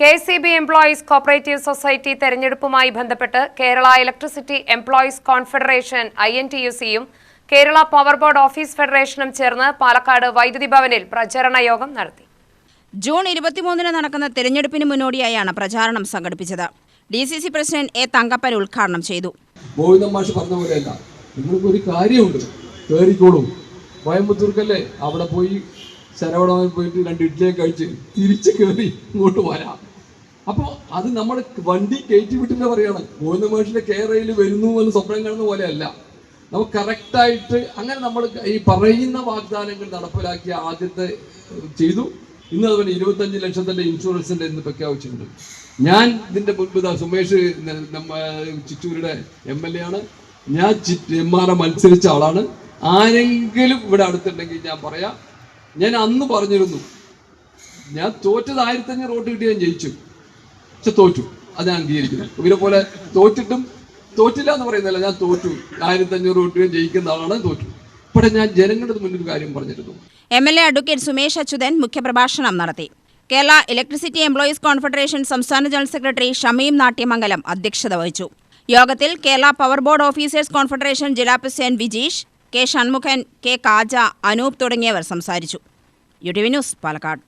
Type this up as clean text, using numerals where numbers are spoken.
KCB employees cooperative society തെരഞ്ഞെടുപ്പുമായി ബന്ധപ്പെട്ട് Kerala electricity employees confederation INTUCയും കേരള പവർ ബോർഡ് ഓഫീസ് ഫെഡറേഷനും ചേർന്ന് പാലക്കാട് വൈദ്യുതി ഭവനിൽ പ്രചാരണ യോഗം നടത്തി. ജൂൺ 23-ന് നടക്കുന്ന തെരഞ്ഞെടുപ്പിന് മുന്നോടിയായാണ് പ്രചാരണം സംഘടിപ്പിച്ചത്. DCC president A. തങ്കപ്പൻ ഉദ്ഘാടനം ചെയ്തു. നിങ്ങൾക്കൊരു കാര്യമുണ്ട്, കയറിക്കോളൂ. കോയമ്പത്തൂർക്കല്ലേ, അവിടെ പോയി ശരവണമായി പോയിട്ട് 2 ഇഡ്ഡലിയൊക്കെ കഴിച്ച് തിരിച്ച് കയറി ഇങ്ങോട്ട് വരാം. അപ്പോൾ അത് നമ്മൾ വണ്ടി കയറ്റി വിട്ടില്ല പറയാണ്. ഗോവിന്ദ മാഷിന്റെ കേരളയിൽ വരുന്നു എന്ന് സ്വപ്നം കാണുന്ന പോലെയല്ല. നമുക്ക് കറക്റ്റായിട്ട് അങ്ങനെ നമ്മൾ ഈ പറയുന്ന വാഗ്ദാനങ്ങൾ നടപ്പിലാക്കി ആദ്യത്തെ ചെയ്തു. ഇന്ന് അതുപോലെ 25 ലക്ഷത്തിന്റെ ഇൻഷുറൻസിന്റെ ഇന്ന് പ്രഖ്യാപിച്ചിട്ടുണ്ട്. ഞാൻ ഇതിന്റെ മുൻപ് സുമേഷ് ചിറ്റൂരുടെ MLA ആണ്. ഞാൻ MR മത്സരിച്ച ആളാണ്. ആരെങ്കിലും ഇവിടെ അടുത്തുണ്ടെങ്കിൽ ഞാൻ പറയാം, ഞാൻ അന്ന് പറഞ്ഞിരുന്നു, ഞാൻ തോറ്റത് 1500 വോട്ട് കിട്ടി ഞാൻ ജയിച്ചു, പക്ഷെ തോറ്റു. അത് ഞാൻ അംഗീകരിക്കുന്നു. ഇവരെ പോലെ തോറ്റിട്ടും തോറ്റില്ല എന്ന് പറയുന്നില്ല, ഞാൻ തോറ്റു. 1500 വോട്ട് ജയിക്കുന്ന ആളാണ്, തോറ്റു. ഇവിടെ ഞാൻ ജനങ്ങളുടെ മുന്നിൽ ഒരു കാര്യം പറഞ്ഞിരുന്നു. MLA അഡ്വക്കേറ്റ് സുമേഷ് അച്യുതൻ മുഖ്യപ്രഭാഷണം നടത്തി. കേരള ഇലക്ട്രിസിറ്റി എംപ്ലോയീസ് കോൺഫെഡറേഷൻ സംസ്ഥാന ജനറൽ സെക്രട്ടറി ഷമീം നാട്യമംഗലം അധ്യക്ഷത വഹിച്ചു. യോഗത്തിൽ Kerala power board officers confederation ജില്ലാ president Vijeesh, K. Shanmukhan, K. Kaja, Anoop തുടങ്ങിയവർ സംസാരിച്ചു. UTV news, Palakkad.